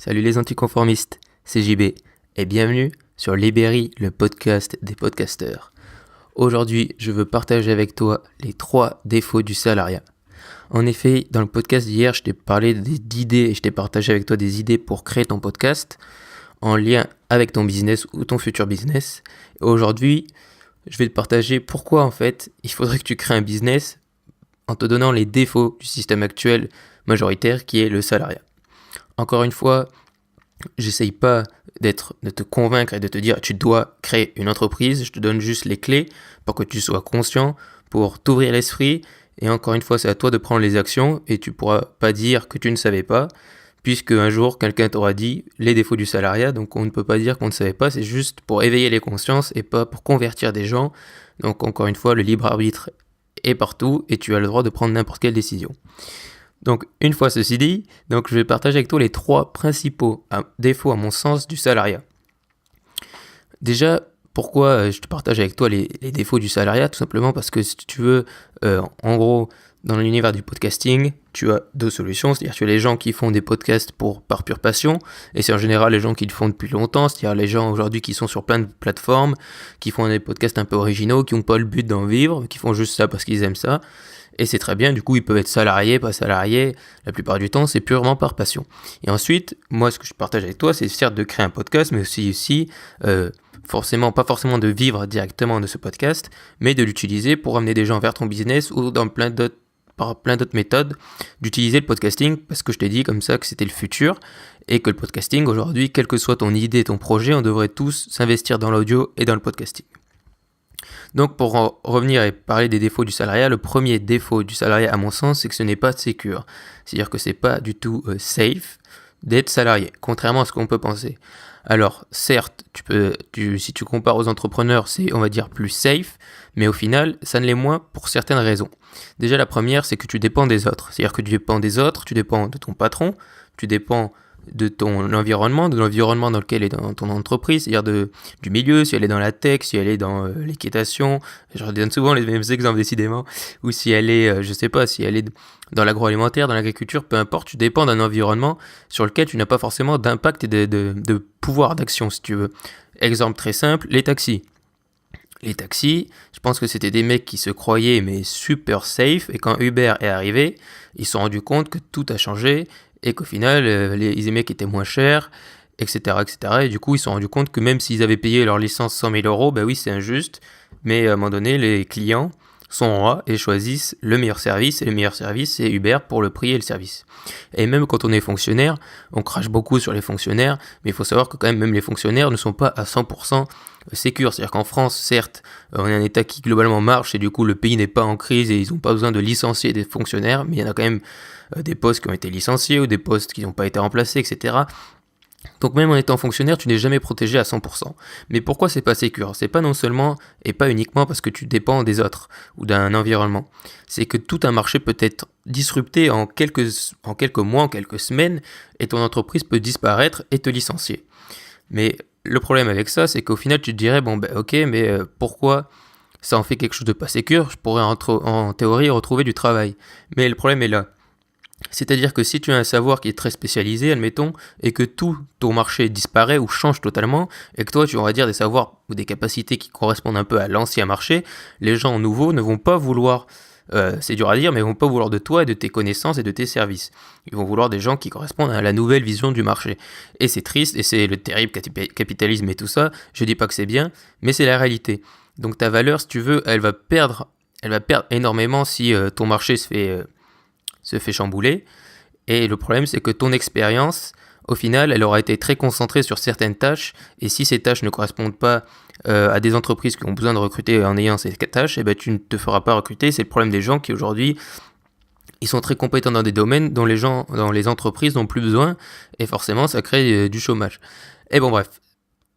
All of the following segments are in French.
Salut les anticonformistes, c'est JB et bienvenue sur Libéry, le podcast des podcasteurs. Aujourd'hui, je veux partager avec toi les 3 défauts du salariat. En effet, dans le podcast d'hier, je t'ai parlé d'idées et je t'ai partagé avec toi des idées pour créer ton podcast en lien avec ton business ou ton futur business. Aujourd'hui, je vais te partager pourquoi en fait, il faudrait que tu crées un business en te donnant les défauts du système actuel majoritaire qui est le salariat. Encore une fois, j'essaye pas de te convaincre et de te dire tu dois créer une entreprise, je te donne juste les clés pour que tu sois conscient, pour t'ouvrir l'esprit, et encore une fois c'est à toi de prendre les actions et tu pourras pas dire que tu ne savais pas, puisque un jour quelqu'un t'aura dit les défauts du salariat, donc on ne peut pas dire qu'on ne savait pas, c'est juste pour éveiller les consciences et pas pour convertir des gens. Donc encore une fois, le libre arbitre est partout et tu as le droit de prendre n'importe quelle décision. Donc, une fois ceci dit, je vais partager avec toi les 3 principaux défauts, à mon sens, du salariat. Déjà, pourquoi je te partage avec toi les défauts du salariat? Tout simplement parce que si tu veux, en gros, dans l'univers du podcasting, tu as 2 solutions. C'est-à-dire tu as les gens qui font des podcasts par pure passion, et c'est en général les gens qui le font depuis longtemps. C'est-à-dire les gens aujourd'hui qui sont sur plein de plateformes, qui font des podcasts un peu originaux, qui n'ont pas le but d'en vivre, qui font juste ça parce qu'ils aiment ça. Et c'est très bien, du coup ils peuvent être salariés, pas salariés, la plupart du temps c'est purement par passion. Et ensuite, moi ce que je partage avec toi, c'est certes de créer un podcast, mais aussi pas forcément de vivre directement de ce podcast, mais de l'utiliser pour amener des gens vers ton business ou par plein d'autres méthodes, d'utiliser le podcasting, parce que je t'ai dit comme ça que c'était le futur, et que le podcasting aujourd'hui, quelle que soit ton idée, ton projet, on devrait tous s'investir dans l'audio et dans le podcasting. Donc pour en revenir et parler des défauts du salariat, le premier défaut du salariat à mon sens, c'est que ce n'est pas secure. C'est-à-dire que c'est pas du tout safe d'être salarié, contrairement à ce qu'on peut penser. Alors certes, si tu compares aux entrepreneurs, c'est on va dire plus safe, mais au final, ça ne l'est moins pour certaines raisons. Déjà la première, c'est que tu dépends des autres. C'est-à-dire que tu dépends des autres, tu dépends de ton patron, tu dépends de ton environnement, de l'environnement dans lequel est dans ton entreprise, c'est-à-dire du milieu, si elle est dans la tech, si elle est dans l'équitation, je donne souvent les mêmes exemples décidément, ou si elle est, si elle est dans l'agroalimentaire, dans l'agriculture, peu importe, tu dépends d'un environnement sur lequel tu n'as pas forcément d'impact et de pouvoir d'action, si tu veux. Exemple très simple, les taxis. Les taxis, je pense que c'était des mecs qui se croyaient mais super safe, et quand Uber est arrivé, ils se sont rendus compte que tout a changé, et qu'au final, les mecs étaient moins chers, etc., etc. Et du coup, ils se sont rendus compte que même s'ils avaient payé leur licence 100 000 euros, oui, c'est injuste, mais à un moment donné, les clients sont rois et choisissent le meilleur service, et le meilleur service, c'est Uber pour le prix et le service. Et même quand on est fonctionnaire, on crache beaucoup sur les fonctionnaires, mais il faut savoir que quand même les fonctionnaires ne sont pas à 100% sécures. C'est-à-dire qu'en France, certes, on est un État qui globalement marche, et du coup, le pays n'est pas en crise, et ils n'ont pas besoin de licencier des fonctionnaires, mais il y en a quand même des postes qui ont été licenciés, ou des postes qui n'ont pas été remplacés, etc. Donc même en étant fonctionnaire, tu n'es jamais protégé à 100%. Mais pourquoi c'est pas sécure? C'est pas non seulement et pas uniquement parce que tu dépends des autres ou d'un environnement. C'est que tout un marché peut être disrupté en quelques mois, en quelques semaines, et ton entreprise peut disparaître et te licencier. Mais le problème avec ça, c'est qu'au final, tu te dirais, pourquoi ça en fait quelque chose de pas sécure? Je pourrais en théorie retrouver du travail. Mais le problème est là. C'est-à-dire que si tu as un savoir qui est très spécialisé, admettons, et que tout ton marché disparaît ou change totalement, et que toi tu auras des savoirs ou des capacités qui correspondent un peu à l'ancien marché, les gens nouveaux ne vont pas vouloir, c'est dur à dire, mais ils vont pas vouloir de toi et de tes connaissances et de tes services. Ils vont vouloir des gens qui correspondent à la nouvelle vision du marché. Et c'est triste, et c'est le terrible capitalisme et tout ça, je dis pas que c'est bien, mais c'est la réalité. Donc ta valeur, si tu veux, elle va perdre énormément si ton marché se fait chambouler, et le problème c'est que ton expérience, au final, elle aura été très concentrée sur certaines tâches, et si ces tâches ne correspondent pas à des entreprises qui ont besoin de recruter en ayant ces tâches, tu ne te feras pas recruter. C'est le problème des gens qui aujourd'hui, ils sont très compétents dans des domaines dont les entreprises n'ont plus besoin, et forcément ça crée du chômage. Et bon bref,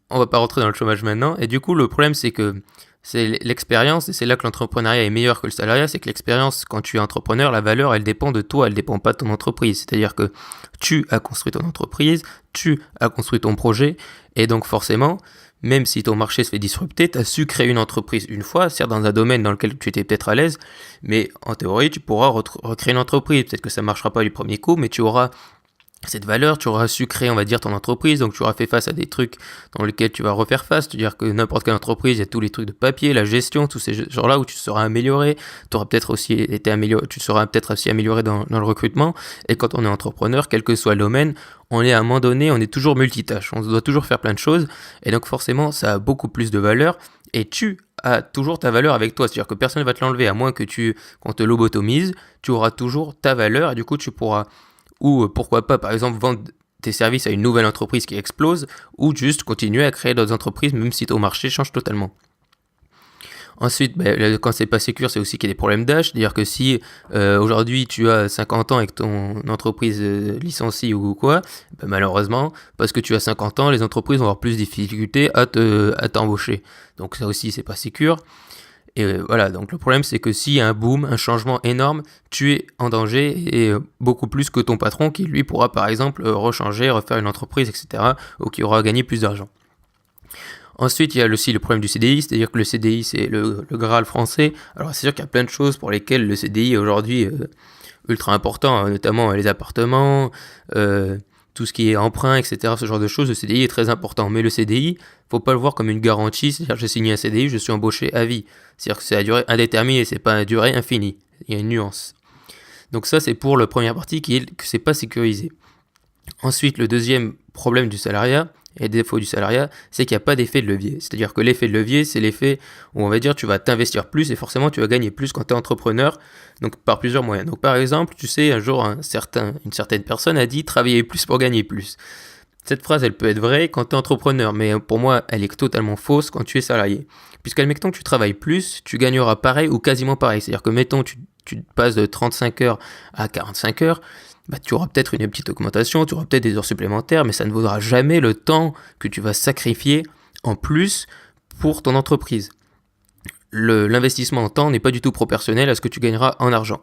on va pas rentrer dans le chômage maintenant, et du coup le problème c'est que c'est l'expérience, et c'est là que l'entrepreneuriat est meilleur que le salariat, c'est que l'expérience, quand tu es entrepreneur, la valeur, elle dépend de toi, elle dépend pas de ton entreprise. C'est-à-dire que tu as construit ton entreprise, tu as construit ton projet, et donc forcément, même si ton marché se fait disrupter, tu as su créer une entreprise une fois, certes dans un domaine dans lequel tu étais peut-être à l'aise, mais en théorie, tu pourras recréer une entreprise. Peut-être que ça ne marchera pas du premier coup, mais tu auras cette valeur, tu auras su créer, on va dire, ton entreprise, donc tu auras fait face à des trucs dans lesquels tu vas refaire face, c'est-à-dire que n'importe quelle entreprise, il y a tous les trucs de papier, la gestion, tous ces genres-là où tu te seras amélioré, tu auras peut-être aussi été amélioré, tu seras peut-être aussi amélioré dans le recrutement, et quand on est entrepreneur, quel que soit le domaine, on est à un moment donné, on est toujours multitâche, on doit toujours faire plein de choses, et donc forcément, ça a beaucoup plus de valeur, et tu as toujours ta valeur avec toi, c'est-à-dire que personne ne va te l'enlever, à moins qu'on te lobotomise, tu auras toujours ta valeur, et du coup, tu pourras ou pourquoi pas par exemple vendre tes services à une nouvelle entreprise qui explose, ou juste continuer à créer d'autres entreprises même si ton marché change totalement. Ensuite, quand c'est pas sécure, c'est aussi qu'il y a des problèmes d'âge, c'est-à-dire que si aujourd'hui tu as 50 ans et que ton entreprise licencie ou quoi, malheureusement, parce que tu as 50 ans, les entreprises vont avoir plus de difficultés à t'embaucher. Donc ça aussi, c'est pas sécure. Et voilà, donc le problème c'est que s'il y a un boom, un changement énorme, tu es en danger et beaucoup plus que ton patron qui lui pourra par exemple rechanger, refaire une entreprise, etc. ou qui aura gagné plus d'argent. Ensuite, il y a aussi le problème du CDI, c'est-à-dire que le CDI c'est le Graal français. Alors c'est sûr qu'il y a plein de choses pour lesquelles le CDI est aujourd'hui ultra important, notamment les appartements, tout ce qui est emprunt, etc. Ce genre de choses, le CDI est très important. Mais le CDI, faut pas le voir comme une garantie, c'est-à-dire j'ai signé un CDI, je suis embauché à vie. C'est-à-dire que c'est à durée indéterminée, c'est pas à durée infinie. Il y a une nuance. Donc ça, c'est pour la première partie qui est que c'est pas sécurisé. Ensuite, le deuxième problème du salariat, et défaut du salariat, c'est qu'il n'y a pas d'effet de levier. C'est-à-dire que l'effet de levier, c'est l'effet où on va dire tu vas t'investir plus et forcément tu vas gagner plus quand tu es entrepreneur, donc par plusieurs moyens. Donc par exemple, tu sais, un jour une certaine personne a dit travailler plus pour gagner plus. Cette phrase, elle peut être vraie quand tu es entrepreneur, mais pour moi, elle est totalement fausse quand tu es salarié. Puisqu'admettons que tu travailles plus, tu gagneras pareil ou quasiment pareil. C'est-à-dire que mettons tu passes de 35 heures à 45 heures, tu auras peut-être une petite augmentation, tu auras peut-être des heures supplémentaires, mais ça ne vaudra jamais le temps que tu vas sacrifier en plus pour ton entreprise. L'investissement en temps n'est pas du tout proportionnel à ce que tu gagneras en argent.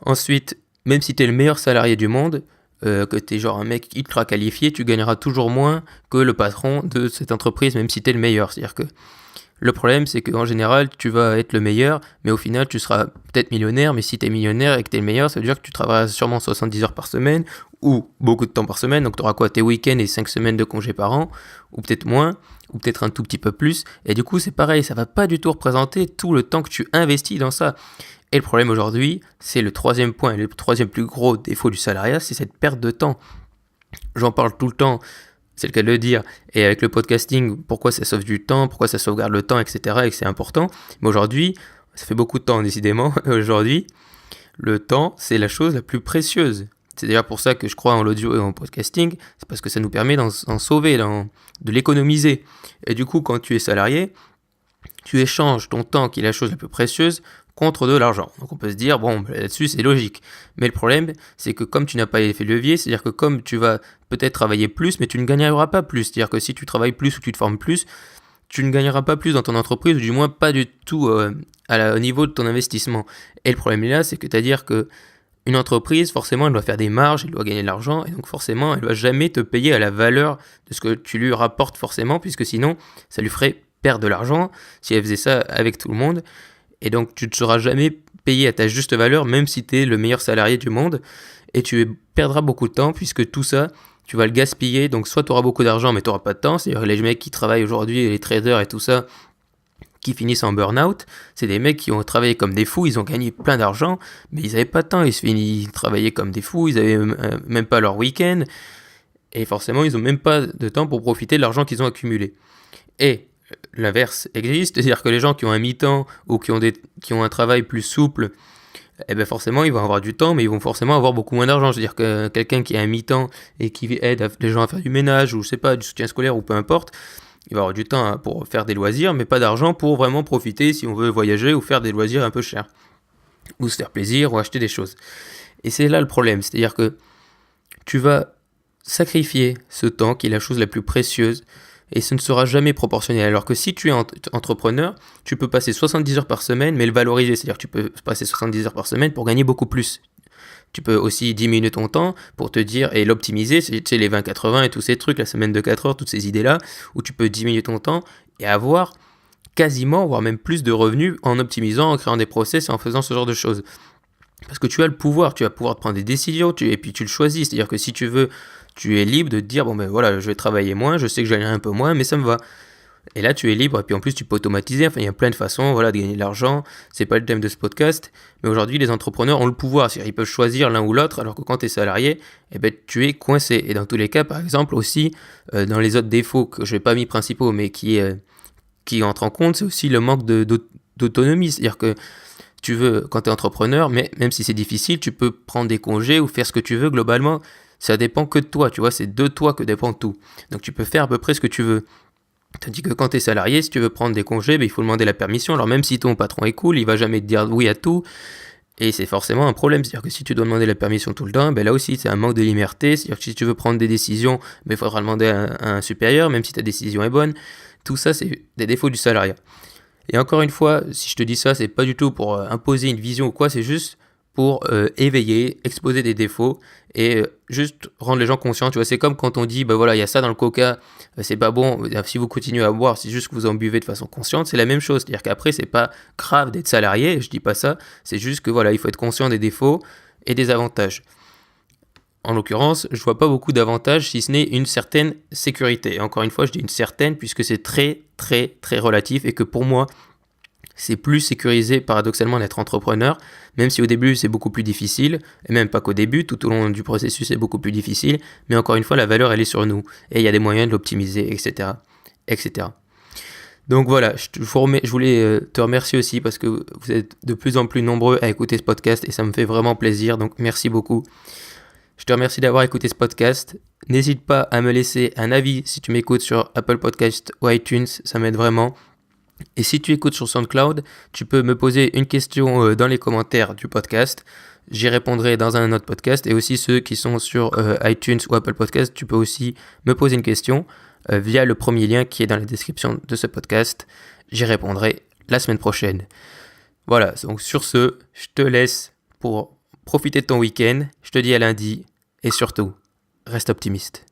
Ensuite, même si tu es le meilleur salarié du monde, que tu es genre un mec ultra qualifié, tu gagneras toujours moins que le patron de cette entreprise, même si tu es le meilleur. C'est-à-dire que le problème, c'est qu'en général, tu vas être le meilleur, mais au final, tu seras peut-être millionnaire, mais si tu es millionnaire et que tu es le meilleur, ça veut dire que tu travailleras sûrement 70 heures par semaine, ou beaucoup de temps par semaine, donc tu auras quoi, tes week-ends et 5 semaines de congés par an, ou peut-être moins, ou peut-être un tout petit peu plus, et du coup, c'est pareil, ça va pas du tout représenter tout le temps que tu investis dans ça. Et le problème aujourd'hui, c'est le troisième point, le troisième plus gros défaut du salariat, c'est cette perte de temps. J'en parle tout le temps, c'est le cas de le dire, et avec le podcasting, pourquoi ça sauve du temps, pourquoi ça sauvegarde le temps, etc., et que c'est important. Mais aujourd'hui, ça fait beaucoup de temps décidément, aujourd'hui, le temps, c'est la chose la plus précieuse. C'est d'ailleurs pour ça que je crois en l'audio et en podcasting, c'est parce que ça nous permet d'en sauver, de l'économiser. Et du coup, quand tu es salarié, tu échanges ton temps, qui est la chose la plus précieuse, contre de l'argent. Donc on peut se dire, bon, là-dessus c'est logique. Mais le problème, c'est que comme tu n'as pas l'effet de levier, c'est-à-dire que comme tu vas peut-être travailler plus, mais tu ne gagneras pas plus. C'est-à-dire que si tu travailles plus ou tu te formes plus, tu ne gagneras pas plus dans ton entreprise, ou du moins pas du tout au niveau de ton investissement. Et le problème là, c'est que c'est-à-dire que une entreprise, forcément, elle doit faire des marges, elle doit gagner de l'argent, et donc forcément, elle ne va jamais te payer à la valeur de ce que tu lui rapportes forcément, puisque sinon, ça lui ferait perdre de l'argent si elle faisait ça avec tout le monde. Et donc, tu ne seras jamais payé à ta juste valeur, même si tu es le meilleur salarié du monde. Et tu perdras beaucoup de temps, puisque tout ça, tu vas le gaspiller. Donc, soit tu auras beaucoup d'argent, mais tu n'auras pas de temps. C'est-à-dire les mecs qui travaillent aujourd'hui, les traders et tout ça, qui finissent en burn-out, c'est des mecs qui ont travaillé comme des fous, ils ont gagné plein d'argent, mais ils n'avaient pas de temps. Ils travaillaient comme des fous, ils n'avaient même pas leur week-end. Et forcément, ils n'ont même pas de temps pour profiter de l'argent qu'ils ont accumulé. Et l'inverse existe, c'est-à-dire que les gens qui ont un mi-temps ou qui ont un travail plus souple, eh ben forcément ils vont avoir du temps, mais ils vont forcément avoir beaucoup moins d'argent. C'est-à-dire que quelqu'un qui a un mi-temps et qui aide les gens à faire du ménage ou je sais pas, du soutien scolaire ou peu importe, il va avoir du temps pour faire des loisirs, mais pas d'argent pour vraiment profiter si on veut voyager ou faire des loisirs un peu chers, ou se faire plaisir ou acheter des choses. Et c'est là le problème, c'est-à-dire que tu vas sacrifier ce temps qui est la chose la plus précieuse, et ce ne sera jamais proportionnel. Alors que si tu es entrepreneur, tu peux passer 70 heures par semaine, mais le valoriser. C'est-à-dire que tu peux passer 70 heures par semaine pour gagner beaucoup plus. Tu peux aussi diminuer ton temps pour te dire, et l'optimiser, c'est les 20-80 et tous ces trucs, la semaine de 4 heures, toutes ces idées-là, où tu peux diminuer ton temps et avoir quasiment, voire même plus de revenus en optimisant, en créant des process et en faisant ce genre de choses. Parce que tu as le pouvoir, tu vas pouvoir prendre des décisions et puis tu le choisis. C'est-à-dire que si tu veux, tu es libre de te dire, bon ben voilà, je vais travailler moins, je sais que je gagnerai un peu moins, mais ça me va. Et là, tu es libre, et puis en plus, tu peux automatiser. Enfin, il y a plein de façons, voilà, de gagner de l'argent. C'est pas le thème de ce podcast, mais aujourd'hui, les entrepreneurs ont le pouvoir. C'est-à-dire, ils peuvent choisir l'un ou l'autre, alors que quand tu es salarié, eh ben, tu es coincé. Et dans tous les cas, par exemple, aussi, dans les autres défauts que je n'ai pas mis principaux, mais qui entrent en compte, c'est aussi le manque d'autonomie. C'est-à-dire que tu veux, quand tu es entrepreneur, mais même si c'est difficile, tu peux prendre des congés ou faire ce que tu veux. Globalement, ça dépend que de toi, tu vois, c'est de toi que dépend tout. Donc, tu peux faire à peu près ce que tu veux. Tandis que quand tu es salarié, si tu veux prendre des congés, ben, il faut demander la permission. Alors même si ton patron est cool, il va jamais te dire oui à tout. Et c'est forcément un problème. C'est-à-dire que si tu dois demander la permission tout le temps, ben là aussi c'est un manque de liberté. C'est-à-dire que si tu veux prendre des décisions, ben, il faudra demander à un supérieur, même si ta décision est bonne. Tout ça, c'est des défauts du salariat. Et encore une fois, si je te dis ça, c'est pas du tout pour imposer une vision ou quoi, c'est juste pour éveiller, exposer des défauts et juste rendre les gens conscients. Tu vois, c'est comme quand on dit, bah voilà, il y a ça dans le coca, c'est pas bon, si vous continuez à boire, c'est juste que vous en buvez de façon consciente, c'est la même chose. C'est-à-dire qu'après, c'est pas grave d'être salarié, je dis pas ça, c'est juste que voilà, il faut être conscient des défauts et des avantages. En l'occurrence, je vois pas beaucoup d'avantages si ce n'est une certaine sécurité. Et encore une fois, je dis une certaine puisque c'est très très très relatif et que pour moi, c'est plus sécurisé paradoxalement d'être entrepreneur, même si au début c'est beaucoup plus difficile, et même pas qu'au début, tout au long du processus c'est beaucoup plus difficile, mais encore une fois la valeur elle est sur nous, et il y a des moyens de l'optimiser, etc. etc. Donc voilà, je voulais te remercier aussi parce que vous êtes de plus en plus nombreux à écouter ce podcast et ça me fait vraiment plaisir, donc merci beaucoup. Je te remercie d'avoir écouté ce podcast. N'hésite pas à me laisser un avis si tu m'écoutes sur Apple Podcast ou iTunes, ça m'aide vraiment. Et si tu écoutes sur SoundCloud, tu peux me poser une question dans les commentaires du podcast. J'y répondrai dans un autre podcast. Et aussi ceux qui sont sur iTunes ou Apple Podcast, tu peux aussi me poser une question via le premier lien qui est dans la description de ce podcast. J'y répondrai la semaine prochaine. Voilà, donc sur ce, je te laisse pour profiter de ton week-end. Je te dis à lundi. Et surtout, reste optimiste.